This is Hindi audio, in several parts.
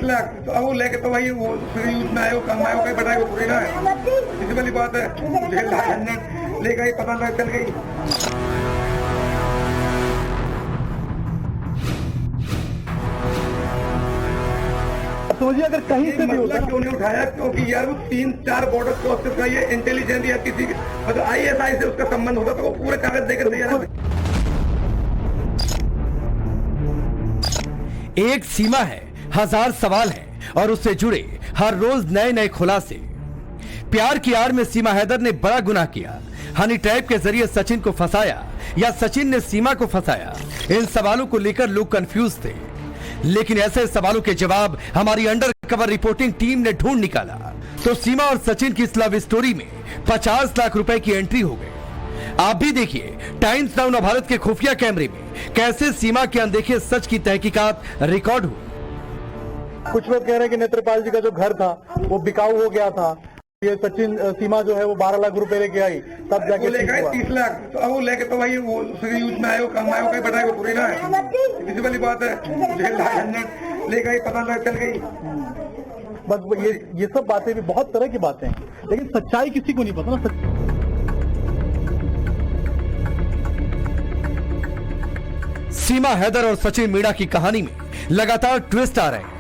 लाख तो अब वो लेके तो भाई वो फिर यूज में आए, वो कम आए, वो कहीं बढ़ाए, वो थोड़ी ना है। इसी वाली बात है, ले गई पता नहीं चल गई। सोचिए अगर कहीं से भी होता क्यों नहीं उठाया, क्योंकि यार वो 3-4 बॉर्डर क्रॉस का ये इंटेलिजेंस या किसी मतलब ISI से उसका संबंध होता तो वो पूरे कागज देकर तैयार। एक सीमा है, हजार सवाल हैं और उससे जुड़े हर रोज नए नए खुलासे। प्यार की आड़ में सीमा हैदर ने बड़ा गुनाह किया। हनी ट्रैप के जरिए सचिन को फंसाया या सचिन ने सीमा को फंसाया, इन सवालों को लेकर लोग कंफ्यूज थे। लेकिन ऐसे सवालों के जवाब हमारी अंडर कवर रिपोर्टिंग टीम ने ढूंढ निकाला तो सीमा और सचिन की इस लव स्टोरी में 50 लाख रुपए की एंट्री हो गई। आप भी देखिए टाइम्स नाउ भारत के खुफिया कैमरे में कैसे सीमा के अनदेखे सच की तहकीकात रिकॉर्ड हुई। कुछ लोग कह रहे हैं कि नेत्रपाल जी का जो घर था वो बिकाऊ हो गया था, ये सचिन सीमा जो है वो 12 लाख रुपए लेके आई तब जाके लेके 30 लाख तो अब वो लेके तो भाई वो यूज में आए, वो कम आए, वो कहीं बढ़ाए, वो थोड़ी ना है। इसी वाली बात है, ले गई पता नहीं चल गई। बस ये सब बातें भी बहुत तरह की बातें हैं, लेकिन सच्चाई किसी को नहीं पता ना। सीमा हैदर और सचिन मीणा की कहानी में लगातार ट्विस्ट आ रहे हैं।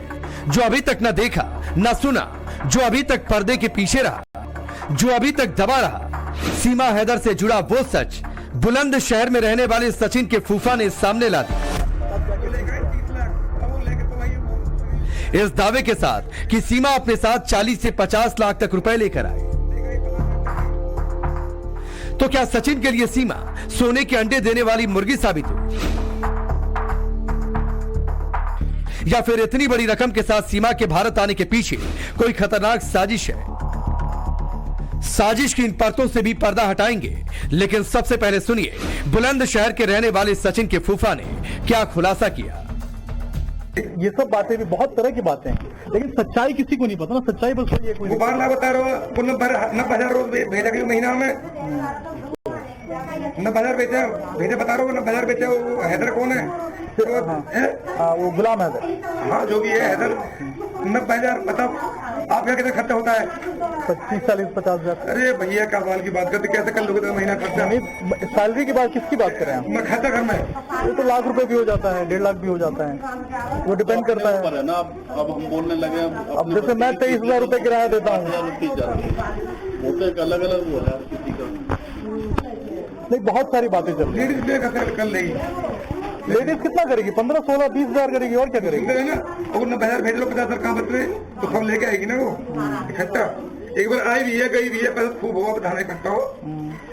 जो अभी तक न देखा न सुना, जो अभी तक पर्दे के पीछे रहा, जो अभी तक दबा रहा, सीमा हैदर से जुड़ा वो सच बुलंद शहर में रहने वाले सचिन के फूफा ने सामने ला दिया। इस दावे के साथ कि सीमा अपने साथ 40 से 50 लाख तक रुपए लेकर आई। तो क्या सचिन के लिए सीमा सोने के अंडे देने वाली मुर्गी साबित हुई, या फिर इतनी बड़ी रकम के साथ सीमा के भारत आने के पीछे कोई खतरनाक साजिश है? साजिश की इन परतों से भी पर्दा हटाएंगे, लेकिन सबसे पहले सुनिए बुलंद शहर के रहने वाले सचिन के फूफा ने क्या खुलासा किया। ये सब बातें भी बहुत तरह की बातें हैं, लेकिन सच्चाई किसी को नहीं पता ना। सच्चाई बस ये कोई 12 लाख बता रहा हूँ, 90,000 रोज भेजा गया महीना में, 90,000 भेजे बता रहा हूँ, 90,000 बेचे। वो हैदर कौन है? वो गुलाम हैदर। हाँ जो भी है हैदर, 90,000 बताओ आप क्या कितना खर्चा होता है? 25, 40, 50 हजार। अरे भैया कमाल की बात करते, कैसे कर लोगे महीना खर्चा? सैलरी की बात किसकी बात करें आप? मैं खर्चा घर में ये तो लाख रुपए भी हो जाता है, 1.5 लाख भी हो जाता है, वो डिपेंड करता है ना। अब हम बोलने लगे, अब जैसे मैं 23,000 रुपए किराया देता हूँ, अलग अलग वो है किसी का। नहीं बहुत सारी बातें चल रही लेडीज कर लेगी। लेडीज कितना करेगी? 15, 16, 20 हजार करेगी, और क्या करेगी? ना और 90,000 भेज लो, 50,000 कहाँ बच रहे तो सब लेके आएगी ना वो इकट्ठा। एक बार आई भी है गई भी है, पैसा खूब होगा बताना इकट्ठा हो।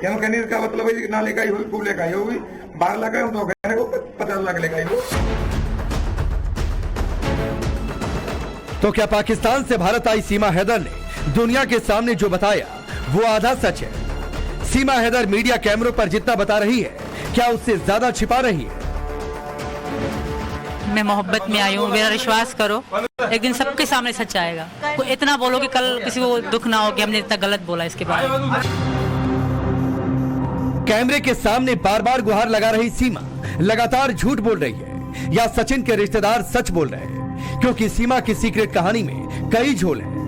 क्या कहने का मतलब है ना, लेकर आई होगी खूब लेकर आई होगी। 12 लाख है तो कहने को 50 लाख लेकर आई हो। तो क्या पाकिस्तान से भारत आई सीमा हैदर ने दुनिया के सामने जो बताया वो आधा सच है? सीमा हैदर मीडिया कैमरों पर जितना बता रही है, क्या उससे ज्यादा छिपा रही है? मैं मोहब्बत में आई हूँ, मेरा विश्वास करो, एक दिन सबके सामने सच आएगा। कोई इतना बोलो कि कल किसी को दुख ना हो कि हमने इतना गलत बोला इसके बारे में। कैमरे के सामने बार बार गुहार लगा रही सीमा लगातार झूठ बोल रही है, या सचिन के रिश्तेदार सच बोल रहे हैं? क्योंकि सीमा की सीक्रेट कहानी में कई झोल हैं।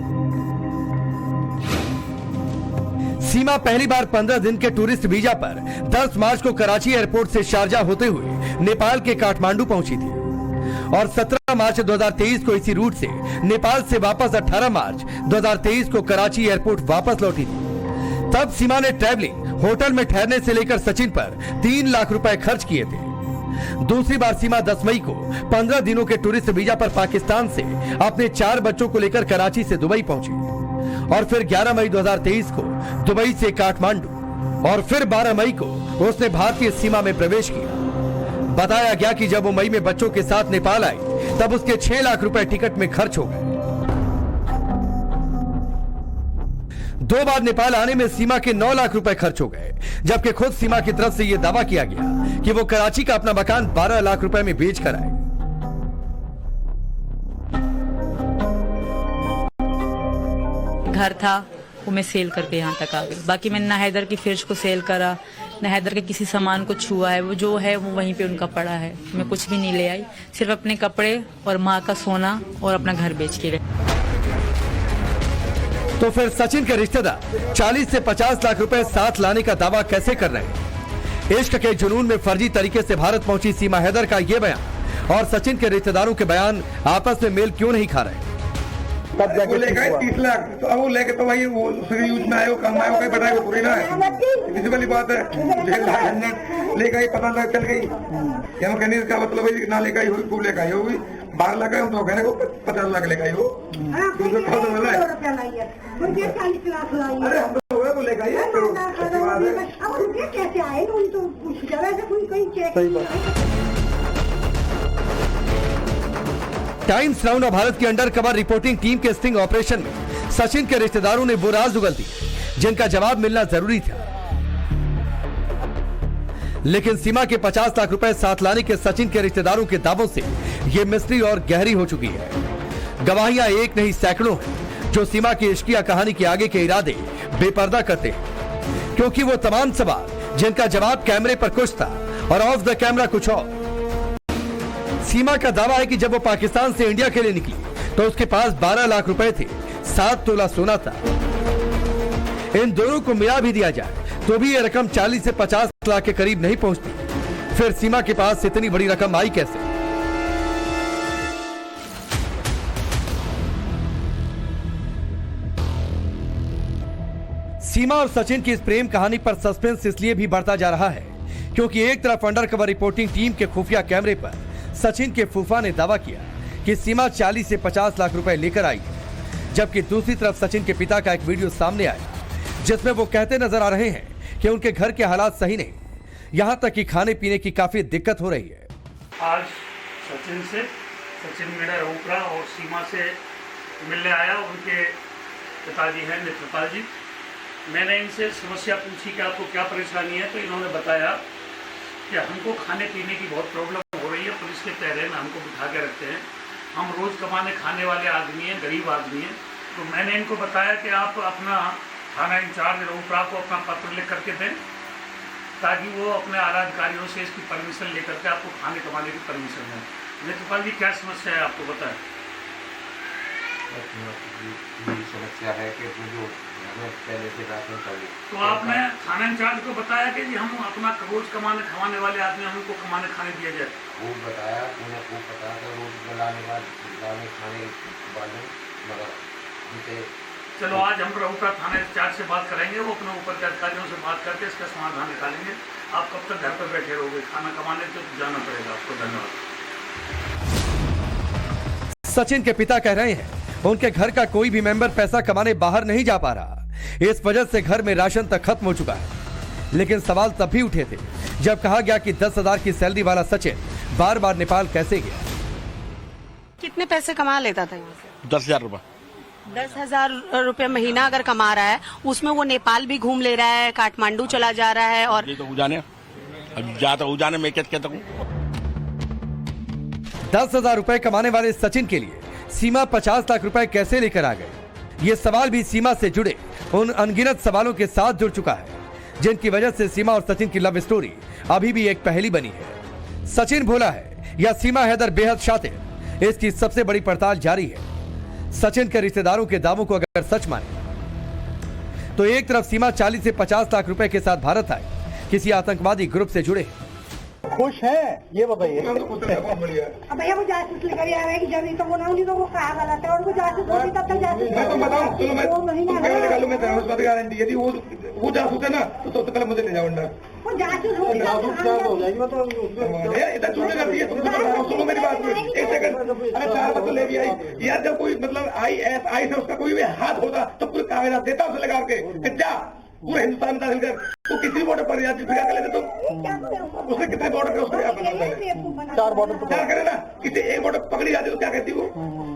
सीमा पहली बार 15 दिन के टूरिस्ट वीजा पर 10 मार्च को कराची एयरपोर्ट से शारजा होते हुए नेपाल के काठमांडू पहुंची थी और 17 मार्च 2023 को इसी रूट से नेपाल से वापस 18 मार्च 2023 को कराची एयरपोर्ट वापस लौटी थी। तब सीमा ने ट्रैवलिंग, होटल में ठहरने से लेकर सचिन पर 3 लाख रुपए खर्च किए थे। दूसरी बार सीमा 10 मई को 15 दिनों के टूरिस्ट वीजा पर पाकिस्तान से अपने 4 बच्चों को लेकर कराची से दुबई पहुंची और फिर 11 मई 2023 को दुबई से काठमांडू और फिर 12 मई को उसने भारतीय सीमा में प्रवेश किया। बताया गया कि जब वो मई में बच्चों के साथ नेपाल आई तब उसके 6 लाख रुपए टिकट में खर्च हो गए। 2 बार नेपाल आने में सीमा के 9 लाख रुपए खर्च हो गए, जबकि खुद सीमा की तरफ से यह दावा किया गया कि वो कराची का अपना मकान 12 लाख रुपए में बेच कर आए। घर था वो मैं सेल करके यहाँ तक आ गई। बाकी मैंने ना हैदर की फ्रिज को सेल करा, न हैदर के किसी सामान को छुआ है। वो जो है वो वहीं पे उनका पड़ा है। मैं कुछ भी नहीं ले आई, सिर्फ अपने कपड़े और माँ का सोना और अपना घर बेच के गए। तो फिर सचिन के रिश्तेदार 40 से 50 लाख रुपए साथ लाने का दावा कैसे कर रहे हैं? इश्क के जुनून में फर्जी तरीके से भारत पहुंची सीमा हैदर का ये बयान और सचिन के रिश्तेदारों के बयान आपस में मेल क्यों नहीं खा रहे? तब वो लेगा 30 लाख, तो अब वो लेके तो भाई वो उसके यूज में आयो, काम आयो, कहीं बढ़ाए, वो थोड़ी ना है। इसी वाली बात है, 1.5 लाख लेगा ही, पता लग चल गई। क्या कहने का मतलब है ना लेगा ही होगी, खूब लेगा ही होगी। 12 लाख है तो कहने को 50 लाख लेगा ही हो। तुमसे कौन बोला है? अरे हम तो वो लेगा ही। कैसे आए तो कोई चेक सही बात। टाइम्स नाउ भारत की अंडर कवर रिपोर्टिंग टीम के स्टिंग ऑपरेशन में सचिन के रिश्तेदारों ने वो राज उगल दी जिनका जवाब मिलना जरूरी था। लेकिन सीमा के 50 लाख रुपए साथ लाने के सचिन के रिश्तेदारों के दावों से ये मिस्ट्री और गहरी हो चुकी है। गवाहियां एक नहीं सैकड़ों हैं जो सीमा की इश्किया कहानी के आगे के इरादे बेपर्दा करते हैं, क्योंकि वो तमाम सवाल जिनका जवाब कैमरे पर कुछ था और ऑफ द कैमरा कुछ और। सीमा का दावा है कि जब वो पाकिस्तान से इंडिया के लिए निकली तो उसके पास 12 लाख रुपए थे, 7 तोला सोना था। इन दोनों को मिला भी दिया जाए तो भी ये रकम 40 से 50 लाख के करीब नहीं पहुंचती। फिर सीमा के पास इतनी बड़ी रकम आई कैसे? सीमा और सचिन की इस प्रेम कहानी पर सस्पेंस इसलिए भी बढ़ता जा रहा है क्योंकि एक तरफ अंडरकवर रिपोर्टिंग टीम के खुफिया कैमरे पर सचिन के फूफा ने दावा किया कि सीमा 40 से 50 लाख रुपए लेकर आई, जबकि दूसरी तरफ सचिन के पिता का एक वीडियो सामने आया जिसमें वो कहते नजर आ रहे हैं कि उनके घर के हालात सही नहीं, यहां तक कि खाने पीने की काफी दिक्कत हो रही है। आज सचिन मेरा ऊपरा और सीमा से मिलने आया। उनके पिताजी हैं नेत्रपाल जी। मैंने इनसे समस्या पूछी कि आपको क्या परेशानी है, तो इन्होंने बताया कि हमको खाने पीने की बहुत प्रॉब्लम हो रही है। पुलिस के पहरे में हमको बिठा के रखते हैं। हम रोज़ कमाने खाने वाले आदमी हैं, गरीब आदमी हैं। तो मैंने इनको बताया कि आप अपना थाना इंचार्ज रऊपरा को अपना पत्र लिख करके दें ताकि वो अपने आला अधिकारियों से इसकी परमिशन लेकर के आपको खाने कमाने की परमिशन दें। नेत्रपाल जी क्या समस्या है आपको बताएं। समस्या है कि जो पहले से राशन चाहिए, तो आपने थाना इंचार्ज को बताया कि जी हम अपना रोज कमाने खवाने वाले आदमी हमको कमाने खाने दिया जाए। वो बताया, उन्हें वो पता था रोज लाने खाने वाले, मगर उनसे चलो आज हम रऊपरा थाना इंचार्ज से बात करेंगे। वो अपने ऊपर के अधिकारियों से बात करके इसका समाधान निकालेंगे। आप कब तक घर पर बैठे रहोगे? खाना कमाने तो जाना पड़ेगा आपको। धन्यवाद। सचिन के पिता कह रहे हैं उनके घर का कोई भी मेंबर पैसा कमाने बाहर नहीं जा पा रहा, इस वजह से घर में राशन तक खत्म हो चुका है। लेकिन सवाल तब भी उठे थे जब कहा गया कि 10,000 की सैलरी वाला सचिन बार बार नेपाल कैसे गया। कितने पैसे कमा लेता था यहाँ से? 10,000 रुपये। 10,000 रुपये महीना अगर कमा रहा है, उसमें वो नेपाल भी घूम ले रहा है, काठमांडू चला जा रहा है। और ये तो उजाने मैं क्या कहता हूँ। 10,000 रुपए कमाने वाले सचिन के लिए सीमा 50 लाख रुपए कैसे लेकर आ गए? ये सवाल भी सीमा से जुड़े उन अनगिनत सवालों के साथ जुड़ चुका है जिनकी वजह से सीमा और सचिन की लव स्टोरी अभी भी एक पहेली बनी है। सचिन भोला है या सीमा हैदर बेहद शातिर, इसकी सबसे बड़ी पड़ताल जारी है। सचिन के रिश्तेदारों के दावों को अगर सच माने तो एक तरफ सीमा 40 से 50 लाख रुपए के साथ भारत आई, किसी आतंकवादी ग्रुप से जुड़े। खुश है ये बताइए। अब भैया वो जासूस लेकर आ रहे हैं कि जब नहीं तो वो ना उन्हीं तो वो कहा गलत है और वो जासूस होती तब तक जासूस। मैं तो बताऊं, चलो मैं निकालूं, मैं गारंटी यदि वो जासूस है ना तो सबसे पहले मुझे ले जाओ अंडर। वो जासूस हो इधर चूने करती है। सुनो मेरी बात, एक सेकंड। अरे 4 बच्चे ले भी आई यार, जब कोई मतलब आई से उसका कोई भी हाथ होता तो पूरे कागजात देता उसे लगा के जा पूरे हिंदुस्तान दाखिल कर। तो किसी बॉर्डर पर यात्री फिर कर लेते तुम। उसने कितने बॉर्डर पे उसको 4 बॉर्डर तो 4 करे ना। किसी एक बॉर्डर पकड़ी जाती तो क्या कहती वो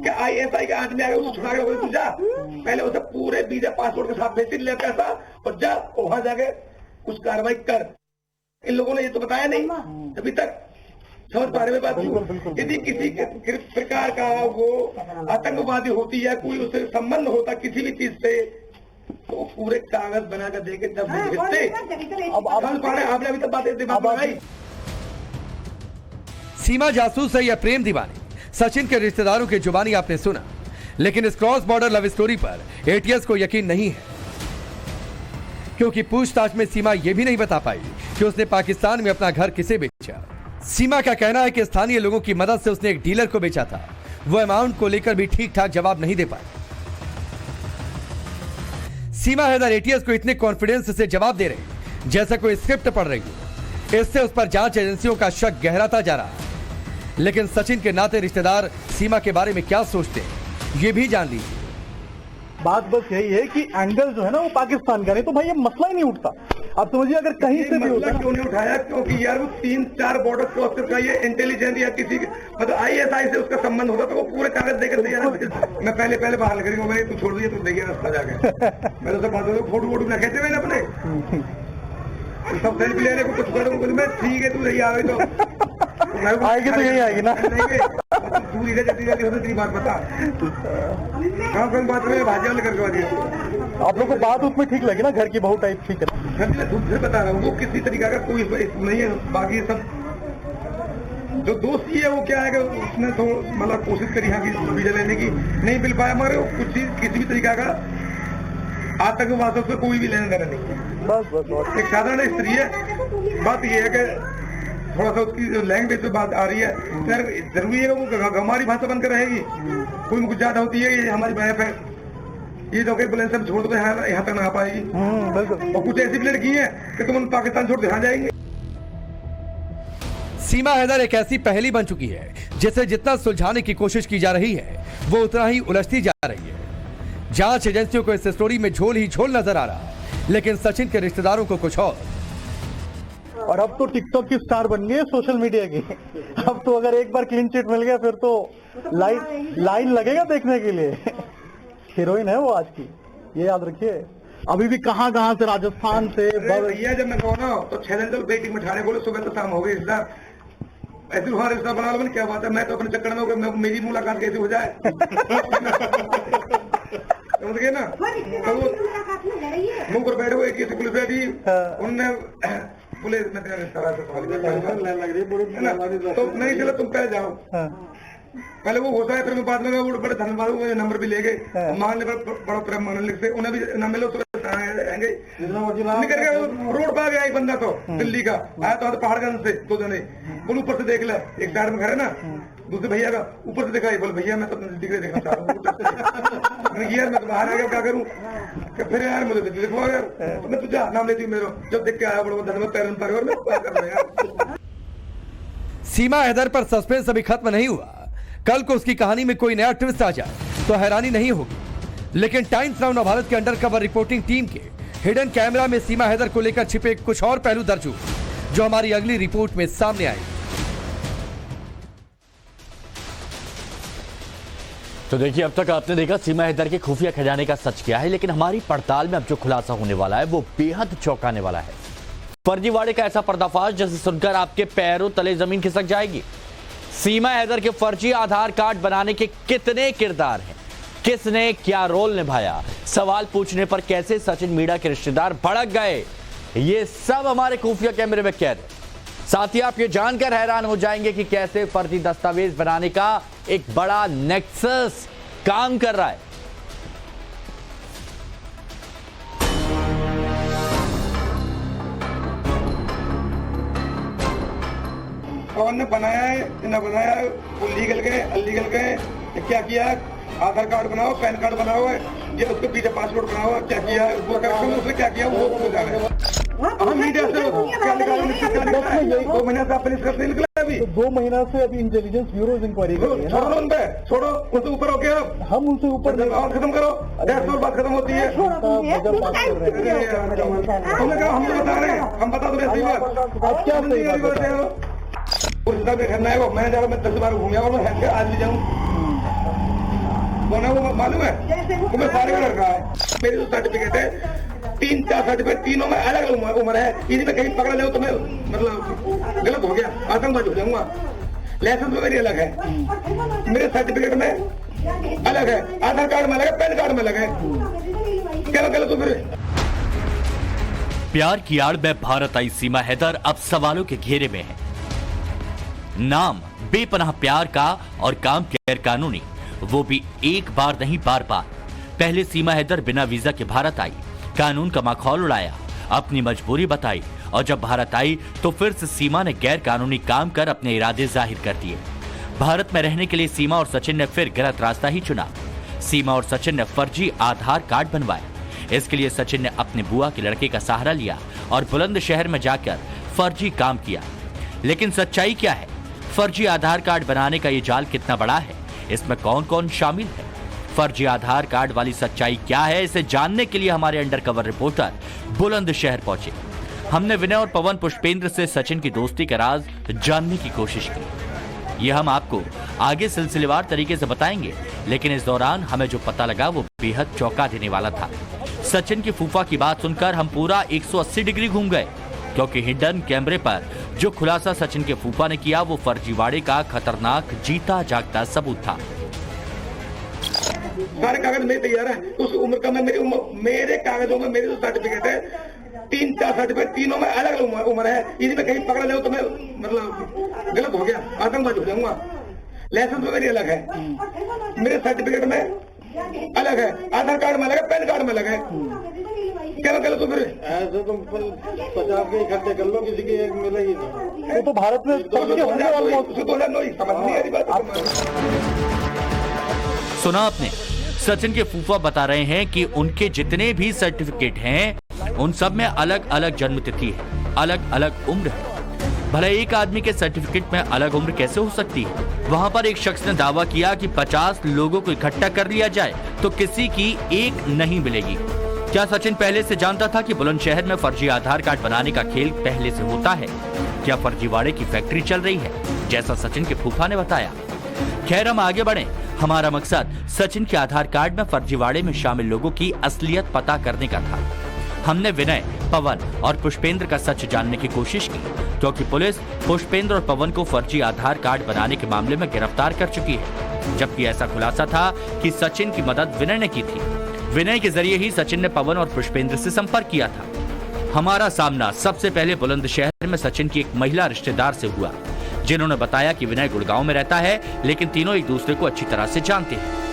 कि ISI के आदमी आ गए उसको छुड़ा के तू जा, पहले उसे पूरे वीजा पासपोर्ट के साथ भेज ले पैसा और जा वहां जाके कुछ कार्रवाई कर। इन लोगों ने ये तो बताया नहीं अभी तक। समझ पा रहे बात? यदि किसी प्रकार का वो आतंकवादी होती है, कोई उससे संबंध होता किसी भी चीज से, तो पूरे कागज बना कर देके तब भेजते। अब आपने अभी तक बात लगाई। सीमा जासूस है या प्रेम दीवानी, सचिन के रिश्तेदारों की जुबानी आपने सुना, लेकिन इस क्रॉस बॉर्डर लव स्टोरी पर एटीएस को यकीन नहीं है, क्योंकि पूछताछ में सीमा यह भी नहीं बता पाई कि उसने पाकिस्तान में अपना घर किसे बेचा। सीमा का कहना है कि स्थानीय लोगों की मदद से उसने एक डीलर को बेचा था। वो अमाउंट को लेकर भी ठीक ठाक जवाब नहीं दे पाई। सीमा हैदर एटीएस को इतने कॉन्फिडेंस से जवाब दे रही जैसा कोई स्क्रिप्ट पढ़ रही हो। इससे उस पर जांच एजेंसियों का शक गहराता जा रहा है। लेकिन सचिन के नाते रिश्तेदार सीमा के बारे में क्या सोचते हैं, ये भी जान लीजिए। बात बस यही है कि एंगल जो है ना वो पाकिस्तान का, नहीं तो भाई ये मसला ही नहीं उठता। आप समझिए अगर कहीं से भी होता क्यों नहीं उठाया, क्योंकि यार वो 3-4 बॉर्डर क्रॉस करके ये इंटेलिजेंस या किसी मतलब ISI से उसका संबंध होता तो वो पूरे कागज देकर दिया। मैं पहले बाहर लग रही हूँ, तू छोड़ दिया, तू देखिए रास्ता जाके। मैं तो बात फोटो ना कहते हुए ना अपने सब सेल्फी लेने को कुछ करूँ, मैं ठीक है तू नहीं आ गई तो आएगी तो यही आएगी ना। दूरी से जल्दी जल्दी होती तेरी बात बता। हाँ कोई बात नहीं, भाजी वाले करके दिया। आप लोग को बात उसमें ठीक लगी ना, घर की बहुत टाइप ठीक है। मैं धूप से बता रहा हूँ, वो किसी तरीका का कोई नहीं है। बाकी सब जो दोस्ती है वो क्या है कि उसने तो मतलब कोशिश करी हाँ की वीजा लेने की, नहीं मिल पाया, मगर कुछ किसी भी तरीका का आतंकवाद से कोई भी लेना देना नहीं। बस एक साधारण स्त्री है। बात ये है कि थोड़ा सा उसकी जो लैंग्वेज पे बात आ रही है, यार जरूरी है वो हमारी भाषा बनकर रहेगी। कोई कुछ ज्यादा होती है, ये हमारी बहन है, ये तो एम्बुलेंस हम छोड़ दो यहाँ तक ना आ पाएगी। और कुछ ऐसी भी लड़की है कि तुम पाकिस्तान छोड़ यहाँ जाएंगे। सीमा हैदर एक ऐसी पहेली बन चुकी है जिसे जितना सुलझाने की कोशिश की जा रही है वो उतना ही उलझती जा रही है। जांच एजेंसियों को इस स्टोरी में झोल ही झोल नजर आ रहा है, लेकिन सचिन के रिश्तेदारों को कुछ और अब तो टिकटॉक की स्टार बन गई सोशल मीडिया की। अब तो अगर एक बार क्लीन चिट मिल गया फिर तो लाइन लगेगा देखने के लिए। हीरोइन है वो आज की, ये याद रखिए। अभी भी कहाँ से राजस्थान से भैया जब मैं कहूँ ना तो 6 दिन तो बेटी में ठाने बोले, सुबह तो शाम हो गई। रिश्तेदार ऐसे तुम्हारा रिश्ता बना लो, क्या बात है। मैं तो अपने चक्कर में मेरी मुलाकात कैसे हो जाए समझ गए ना। तो मुंह पर बैठे हुए किसी पुलिस बैठी, उनने पुलिस में तो नहीं चलो तुम पहले जाओ। पहले वो होता है, फिर मैं बाद में वो बड़े धन्यवाद मुझे नंबर भी ले गए, मान बड़ा प्रेम मान से उन्हें भी न मिलो तो आएंगे। निकल गए रोड पर आ गया एक बंदा तो दिल्ली का आया तो पहाड़गंज से 2 जने बोल ऊपर से देख ले, एक साइड में घर है ना, दूसरे भैया का ऊपर से देखा, बोल भैया मैं तो अपने दिखने देखना चाह रहा हूँ। यार मैं तो बाहर आ गया, क्या करूँ। फिर यार मुझे लिखवा यार, मैं तुझे नाम लेती हूँ मेरा, जब देख के आया बड़ा धन्यवाद पैर में क्या कर रहा यार। सीमा हैदर पर सस्पेंस अभी खत्म नहीं हुआ। कल को उसकी कहानी में कोई नया ट्विस्ट आ जाए तो हैरानी नहीं होगी। लेकिन टाइम्स नाउ भारत के अंडर कवर रिपोर्टिंग टीम के हिडन कैमरा में सीमा हैदर को लेकर छिपे कुछ और पहलू दर्ज हुए जो हमारी अगली रिपोर्ट में सामने आए। तो देखिए, अब तक आपने देखा सीमा हैदर के खुफिया खजाने का सच क्या है, लेकिन हमारी पड़ताल में अब जो खुलासा होने वाला है वो बेहद चौंकाने वाला है। फर्जीवाड़े का ऐसा पर्दाफाश जिसे सुनकर आपके पैरों तले जमीन खिसक जाएगी। सीमा हैदर के फर्जी आधार कार्ड बनाने के कितने किरदार हैं, किसने क्या रोल निभाया, सवाल पूछने पर कैसे सचिन मीणा के रिश्तेदार भड़क गए, ये सब हमारे खुफिया कैमरे में कैद है। साथ ही आप ये जानकर हैरान हो जाएंगे कि कैसे फर्जी दस्तावेज बनाने का एक बड़ा नेक्सस काम कर रहा है। कौन ने बनाया है न बनाया है, वो लीगल गए अनलीगल गए, क्या किया है, आधार कार्ड बनाओ, पैन कार्ड बनाओ है, ये उसके पीछे पासपोर्ट बनाओ है, क्या किया है, वो उसने क्या किया वो जाने। हम मीडिया से क्या निकाला, 2 महीने से आपने इसका नहीं निकला अभी। 2 महीना से अभी इंटेलिजेंस ब्यूरो इंक्वायरी कर रही है। छोड़ो उन पे, छोड़ो उनसे ऊपर हो गया, हम उनसे ऊपर और खत्म करो, 150 बात खत्म होती है। हमने कहा हम बता रहे हैं, हम बता दो ऐसी बात क्या करना है। वो मैं जा रहा हूँ, मैं 10 बार घूमिया और मैं आज भी जाऊँ वो मालूम है, वो मैं सारे का लड़का है। मेरी जो सर्टिफिकेट है 3-4 सर्टिफिकेट, तीनों में अलग अलग उम्र है। इसी में कहीं पकड़ा जाऊँ तो मैं मतलब गलत हो गया, आतंकवादी हो जाऊंगा। लाइसेंस में मेरी अलग है, मेरे सर्टिफिकेट में अलग है, आधार कार्ड में अलग है, पैन कार्ड में अलग है। क्या गलत तो फिर प्यार की आड़ में भारत आई सीमा हैदर अब सवालों के घेरे में है। नाम बेपनाह प्यार का और काम गैर कानूनी, वो भी एक बार नहीं बार बार। पहले सीमा हैदर बिना वीजा के भारत आई, कानून का माखौल उड़ाया, अपनी मजबूरी बताई और जब भारत आई तो फिर से सीमा ने गैर कानूनी काम कर अपने इरादे जाहिर कर दिए। भारत में रहने के लिए सीमा और सचिन ने फिर गलत रास्ता ही चुना। सीमा और सचिन ने फर्जी आधार कार्ड बनवाए। इसके लिए सचिन ने अपने बुआ के लड़के का सहारा लिया और बुलंदशहर में जाकर फर्जी काम किया। लेकिन सच्चाई क्या है? फर्जी आधार कार्ड बनाने का ये जाल कितना बड़ा है? इसमें कौन कौन शामिल है? फर्जी आधार कार्ड वाली सच्चाई क्या है? इसे जानने के लिए हमारे अंडरकवर रिपोर्टर बुलंदशहर पहुंचे। हमने विनय और पवन पुष्पेंद्र से सचिन की दोस्ती का राज जानने की कोशिश की। ये हम आपको आगे सिलसिलेवार तरीके से बताएंगे, लेकिन इस दौरान हमें जो पता लगा वो बेहद चौंका देने वाला था। सचिन की फूफा की बात सुनकर हम पूरा 180 डिग्री घूम गए, क्योंकि हिडन कैमरे पर जो खुलासा सचिन के फूफा ने किया वो फर्जीवाड़े का खतरनाक जीता जागता सबूत था। सारे कागज मेरे तैयार है, उस उम्र का मैं मेरे कागजों में मेरे जो सर्टिफिकेट है 3-4 सर्टिफिकेट, तीनों में अलग अलग उम्र है। इसी में कहीं पकड़ा जाओ तो मैं मतलब गलत हो गया, आतंकवादी हो जाऊंगा। लाइसेंस में मेरी अलग है, मेरे सर्टिफिकेट में अलग है, आधार कार्ड में अलग है, पैन कार्ड में अलग है। क्या गलत तो फिर ऐसे तुम 50 के इकट्ठे कर लो, किसी की एक मिलेगी नहीं। तो भारत में समझ नहीं आ रही बात। सुना आपने? सचिन के फूफा बता रहे हैं कि उनके जितने भी सर्टिफिकेट हैं उन सब में अलग अलग जन्म तिथि है, अलग अलग उम्र है। भले एक आदमी के सर्टिफिकेट में अलग उम्र कैसे हो सकती है? वहां पर एक शख्स ने दावा किया कि 50 लोगों को इकट्ठा कर लिया जाए तो किसी की एक नहीं मिलेगी। क्या सचिन पहले से जानता था कि बुलंदशहर में फर्जी आधार कार्ड बनाने का खेल पहले से होता है? क्या फर्जीवाड़े की फैक्ट्री चल रही है, जैसा सचिन के फूफा ने बताया? खैर, हम आगे बढ़े। हमारा मकसद सचिन के आधार कार्ड में फर्जीवाड़े में शामिल लोगों की असलियत पता करने का था। हमने विनय, पवन और पुष्पेंद्र का सच जानने की कोशिश की, क्योंकि पुलिस पुष्पेंद्र और पवन को फर्जी आधार कार्ड बनाने के मामले में गिरफ्तार कर चुकी है, जबकि ऐसा खुलासा था कि सचिन की मदद विनय ने की थी। विनय के जरिए ही सचिन ने पवन और पुष्पेंद्र से संपर्क किया था। हमारा सामना सबसे पहले बुलंदशहर में सचिन की एक महिला रिश्तेदार से हुआ, जिन्होंने बताया कि विनय गुड़गांव में रहता है, लेकिन तीनों एक दूसरे को अच्छी तरह से जानते हैं।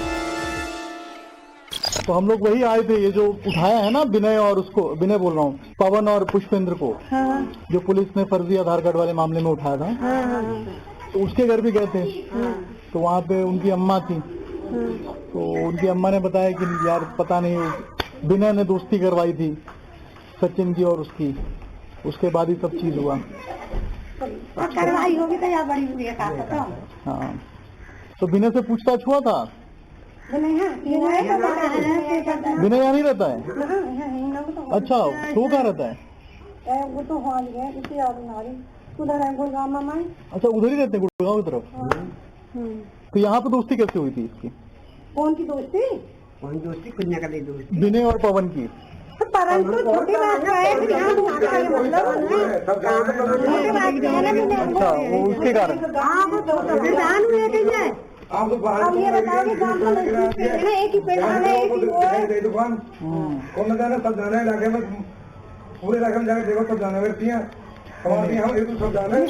तो हम लोग वही आए थे, ये जो उठाया है ना विनय और उसको, विनय बोल रहा हूँ, पवन और पुष्पेंद्र को, जो पुलिस ने फर्जी आधार कार्ड वाले मामले में उठाया था, तो उसके घर भी गए थे। तो वहाँ पे उनकी अम्मा थी, तो उनकी अम्मा ने बताया कि यार पता नहीं विनय ने दोस्ती करवाई थी सचिन की और उसकी, उसके बाद ही सब चीज हुआ। कार्रवाई होगी तो यार बड़ी हुई है। हाँ, तो विनय से पूछताछ हुआ था? विनय यहाँ नहीं रहता है? अच्छा, तो कहाँ रहता है? वो तो उधर है गुड़गांव में। अच्छा, उधर ही रहते हैं गुड़गांव की तरफ। तो यहाँ पे दोस्ती कैसे हुई थी इसकी? कौन की दोस्ती? कौन दोस्ती? कुन्या का दोस्ती। विनय और पवन की। तो परंतु छोटी बात है, यहाँ दोस्ती का मतलब छोटी बात है ना। अच्छा, वो उसके कारण। हाँ, वो दोस्त जान हुए थे। अब ये बताओ कि गाँव में एक ही पेड़ है, एक ही वो है। कौन जाना? सब जाना है इलाके में, पूरे इलाके में जाकर देखो, सब जाना व्यक्ति हैं हमारे यहाँ, एक सब जाना है।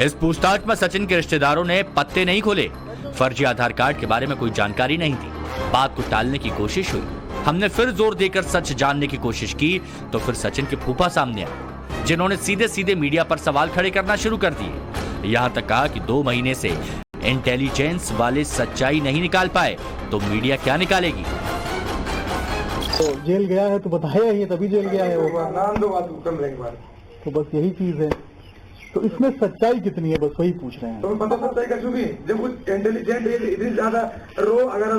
इस पूछताछ में सचिन के रिश्तेदारों ने पत्ते नहीं खोले। फर्जी आधार कार्ड के बारे में कोई जानकारी नहीं थी। बात को टालने की कोशिश हुई। हमने फिर जोर देकर सच जानने की कोशिश की तो फिर सचिन के फूफा सामने आए, जिन्होंने सीधे सीधे मीडिया पर सवाल खड़े करना शुरू कर दिए। यहाँ तक कहा कि 2 महीने से इंटेलिजेंस वाले सच्चाई नहीं निकाल पाए तो मीडिया क्या निकालेगी? तो जेल गया है तो बताया ही, तभी जेल गया है वो। नाम दो बात कम रहेगी बात। तो बस यही चीज है। तो इसमें सच्चाई कितनी है, बस वही पूछ रहे हैं। तो पता सच्चाई कैसे भी? जब कुछ इंटेलिजेंट इतनी ज्यादा रो अगर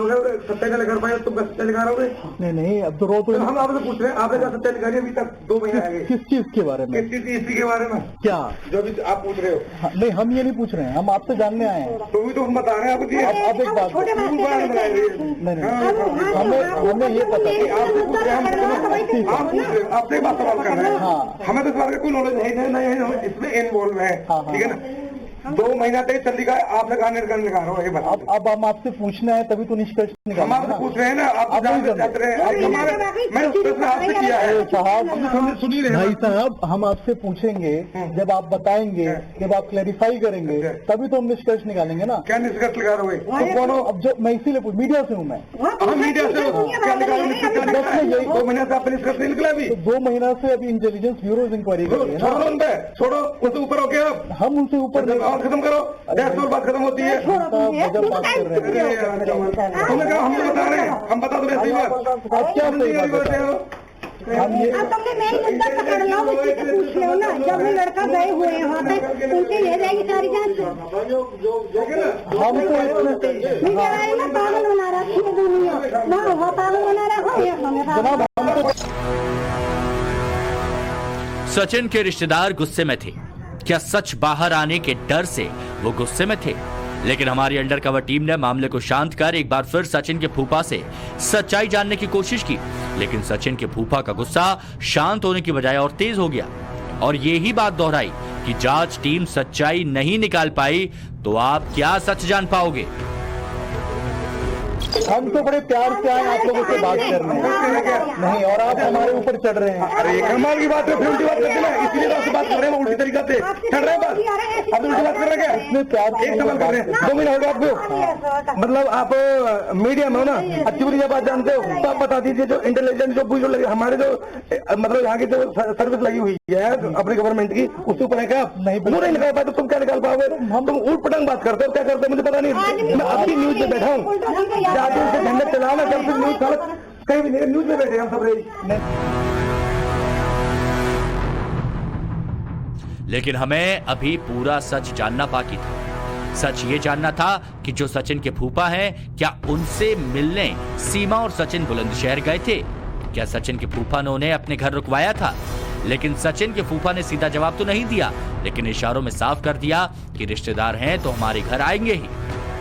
सच्चाई का कर पाए तो सच्चाई लगा रहे? नहीं, अब तो रो तो हम आपसे पूछ रहे हैं, आपने क्या सच्चाई लिखा अभी तक 2 महीने आगे? किस चीज के बारे में? किस चीज? इसी के बारे में क्या जो भी आप पूछ रहे हो? नहीं, हम ये नहीं पूछ रहे हैं, हम आपसे जानने आए हैं। तो भी तो हम बता रहे हैं आपको। अब एक बात, नहीं, हमें ये पता है आपसे पूछ रहे हैं, आप पूछ रहे हो, आपसे बात सवाल कर रहे हैं। हमें तो इस बात का कोई नॉलेज नहीं है, इसमें इन्वॉल्व है, ठीक है ना? 2 महीना तक चल रहा है, आप लगाने लगा रहे हो ये बता। अब हम आपसे पूछना है तभी तो निष्कर्ष हम निकालेंगे आपसे ना। पूछ रहे हैं ना, आप जाते रहे हैं, मैंने प्रश्न आपसे किया है साहब, सुनी रहे भाई साहब, हम आपसे पूछेंगे, जब आप बताएंगे, जब आप क्लैरिफाई करेंगे तभी तो हम निष्कर्ष निकालेंगे ना। क्या निष्कर्ष लगा रहे हो? तो कौन हो? अब जो मैं इसीलिए पूछ, मीडिया से हूँ मैं। हम मीडिया से हो, क्या निकालो? निष्कर्ष क्या निकाला है? 2 महीने से आपने निष्कर्ष नहीं निकला अभी। तो 2 महीना से अभी इंटेलिजेंस ब्यूरो इंक्वायरी कर रही है छोड़ो ना। उन पे, छोड़ो, उससे ऊपर हो गया आप। हम उनसे ऊपर नहीं, और खत्म करो, 150 बात खत्म होती है। जब बात कर रहे हैं तुमने कहा हम नहीं बता रहे हैं, हम बता दो ऐसी बात। आप क्या सही बात बैठे है? हो? हम ये तुमने मेन मुद्दा पकड़ लो, किसी से पूछ लो ना। जब वो लड़का गए हुए हैं वहाँ पे, उनसे ले जाएगी सारी जांच। हम तो मीडिया वाले ना पागल बना रहा है दुनिया, ना वो पागल बना रहा हो, ये हमें जनाब, हम तो सचिन के रिश्तेदार गुस्से में थे। क्या सच बाहर आने के डर से वो गुस्से में थे? लेकिन हमारी अंडरकवर टीम ने मामले को शांत कर एक बार फिर सचिन के फूफा से सच्चाई जानने की कोशिश की, लेकिन सचिन के फूफा का गुस्सा शांत होने की बजाय और तेज हो गया और यही बात दोहराई कि जांच टीम सच्चाई नहीं निकाल पाई तो आप क्या सच जान पाओगे? हम तो बड़े प्यार से आए आप लोगों से बात करने नहीं, और आप हमारे ऊपर चढ़ रहे हैं। अरे कमाल की बात है, फिर उल्टी बात करते ना, इसलिए आपसे बात कर रहे हैं उल्टी तरीका से चढ़ रहे हैं बस। अब उल्टी बात कर रहे हैं, इतने प्यार से एक सवाल कर रहे हैं। 2 महीना हो गया आपको, मतलब आप मीडिया में हो ना, अच्छी बुरी बात जानते हो, तो आप बता दीजिए जो इंटेलिजेंस जो लगे हमारे जो मतलब यहाँ की जो सर्विस लगी हुई है अपनी गवर्नमेंट की, उसके ऊपर है क्या? नहीं निकाल पाए तो तुम क्या निकाल पाओगे? तुम उल्ट पटंग बात करते हो, क्या करते हो मुझे पता नहीं। मैं आपकी न्यूज में बैठा हूँ, जाते झंडे चलाना, जब फिर न्यूज कहीं भी न्यूज में बैठे हम सब रही। लेकिन हमें अभी पूरा सच जानना बाकी था। सच ये जानना था कि जो सचिन के फूफा हैं, क्या उनसे मिलने सीमा और सचिन बुलंदशहर गए थे? क्या सचिन के फूफा ने उन्हें अपने घर रुकवाया था? लेकिन सचिन के फूफा ने सीधा जवाब तो नहीं दिया, लेकिन इशारों में साफ कर दिया कि रिश्तेदार हैं तो हमारे घर आएंगे ही।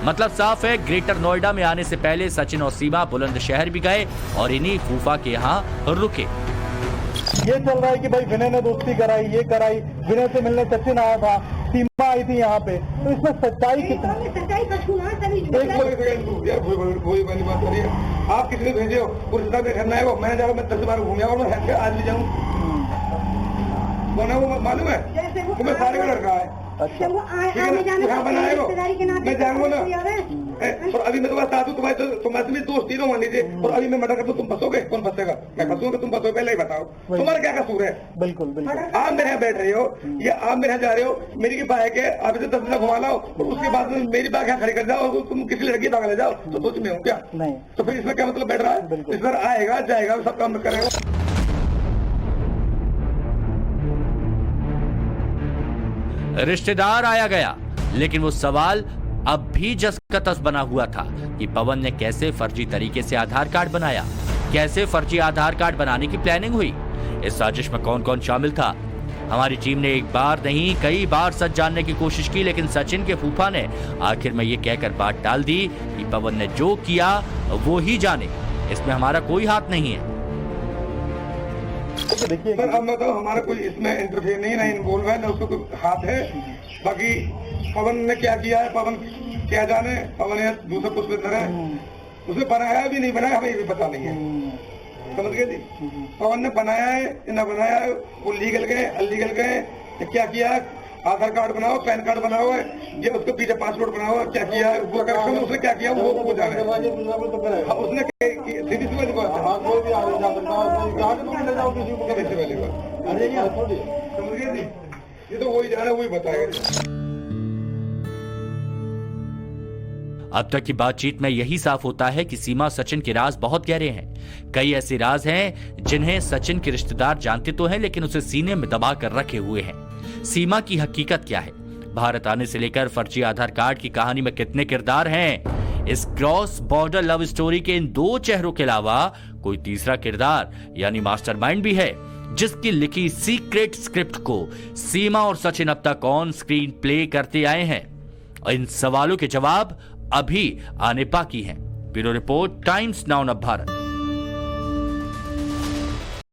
मतलब साफ है, ग्रेटर नोएडा में आने से पहले सचिन और सीमा बुलंदशहर भी गए और इन्हीं फूफा के यहाँ रुके। ये चल रहा है कि भाई विनय ने दोस्ती कराई, ये कराई, विनय से मिलने सचिन आया था, सीमा आई थी यहाँ पे, तो इसमें सच्चाई कितनी? कोई वाली बात करिए, आप किसी ने भेजे हो उस हिसाब से करना है। वो मैं जा रहा हूँ, मैं 10 बार घूम और मैं आज भी जाऊँ, वो मालूम है तुम्हें सारे का लड़का है। अच्छा, यहाँ बनाए हो, मैं जाऊंगा ना, और अभी मैं तुम्हारे साथ हूँ, तुम्हारे दोस्ती दो मान लीजिए, और अभी मैं मर्डर कर दूँ, तुम फंसोगे? कौन फंसेगा? मैं फंसूंगा, तुम फंसोगे? पहले ही बताओ तुम्हारा क्या कसूर है? बिल्कुल बिल्कुल। आप मेरे यहाँ बैठ रहे हो या आप मेरे यहाँ जा रहे हो, मेरी की बाइक है, आप इसे 10 दिन घुमा लाओ और उसके बाद मेरी बाइक यहाँ खड़ी कर जाओ और तुम किसी लड़की भाग ले जाओ, तो सोच में हूँ क्या? नहीं। तो फिर इसमें क्या मतलब बैठ रहा है? इस बार आएगा जाएगा सब काम करेगा। रिश्तेदार आया गया, लेकिन वो सवाल अब भी जस का तस बना हुआ था कि पवन ने कैसे फर्जी तरीके से आधार कार्ड बनाया, कैसे फर्जी आधार कार्ड बनाने की प्लानिंग हुई, इस साजिश में कौन कौन शामिल था। हमारी टीम ने एक बार नहीं कई बार सच जानने की कोशिश की, लेकिन सचिन के फूफा ने आखिर में ये कहकर बात टाल दी कि पवन ने जो किया वो ही जाने, इसमें हमारा कोई हाथ नहीं है। देखिए, सर अब मैं तो हमारा कोई इसमें इंटरफेयर नहीं, ना इन्वॉल्व है, ना उसको कोई हाथ है। बाकी पवन ने क्या किया है, पवन क्या जाने, पवन है दूसरा कुछ भी है, उसे बनाया भी नहीं बनाया हमें ये भी पता नहीं है, समझ गए जी? पवन ने बनाया है ना बनाया है, वो लीगल गए अनलीगल गए, क्या किया है? आधार कार्ड बनाओ, पैन कार्ड बनाओ है, ये उसके पीछे पासपोर्ट बनाओ, क्या किया है वो कर, उसने क्या किया वो जाने। उसने सीधी सी वाली बात समझ गए जी? ये तो वही जाने वही बताएगा। अब तक की बातचीत में यही साफ होता है कि सीमा सचिन के राज बहुत गहरे हैं। कई ऐसे राज हैं जिन्हें सचिन के रिश्तेदार जानते तो हैं, लेकिन उसे सीने में दबा कर रखे हुए हैं। सीमा की हकीकत क्या है? भारत आने से लेकर फर्जी आधार कार्ड की कहानी में कितने किरदार हैं? इस क्रॉस बॉर्डर लव स्टोरी के इन 2 चेहरों के अलावा कोई तीसरा किरदार यानी मास्टरमाइंड भी है, जिसकी लिखी सीक्रेट स्क्रिप्ट को सीमा और सचिन अब तक ऑन स्क्रीन प्ले करते आए हैं। इन सवालों के जवाब अभी आने बाकी हैं। Bureau report, times now Bharat.